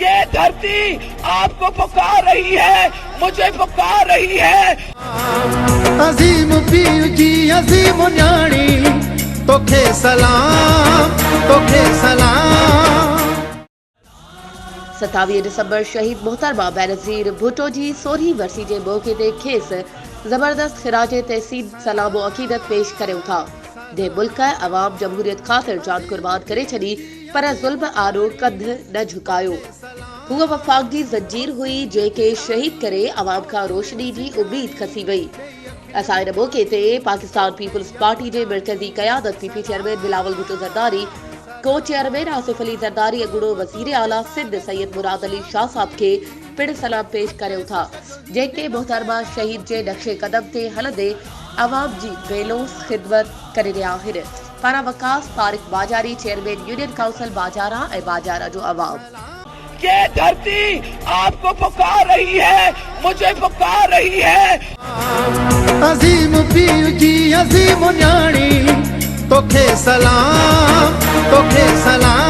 ये धरती आपको पुकार रही है, मुझे पुकार रही है। अजीम पीर जी अजीम न्याणी तोखे सलाम, तोखे सलाम। 27 दिसंबर शहीद मोहतरमा बेनज़ीर भुट्टो जी 16वीं वरसी जे मौके ते खेसि ज़बरदस्त ख़िराज तहसीन सलाम व अक़ीदत पेश करियो था। जे मुल्क अवाम जमहूरियत ख़ातिर जान कुर्बान करे छॾी, पर ज़ुल्म आरो कंध न झुकायो। हूअ वफ़ाक़ जी ज़ंजीर हुई जेके शहीद करे अवाम खां रोशनी जी उम्मीद खसी वई। असां इन मौके ते पाकिस्तान पीपल्स पार्टी जे मरकज़ी क़यादत पीपी चेयरमैन बिलावल भुट्टो ज़रदारी, को चेयरमैन आसिफ अली ज़रदारी, अॻूणो वज़ीर आला सिंध सैयद मुराद अली शाह साहब के पिण सलाम पेश करियो था, जेके मोहतरमा शहीद जे नक्शे कदम ते हलंदे अवाम जी बेलोस ख़िदमत करे रहिया आहिनि। पारा वकास तारिक बाजारी, चेयरमैन यूनियन काउंसिल बाजारा ऐं बाजारा जो अवाम। ये धरती आपको पुकार रही है, मुझे पुकार रही है। अजीम पीर जी अजीम न्याणी तोखे सलाम, तोखे सलाम।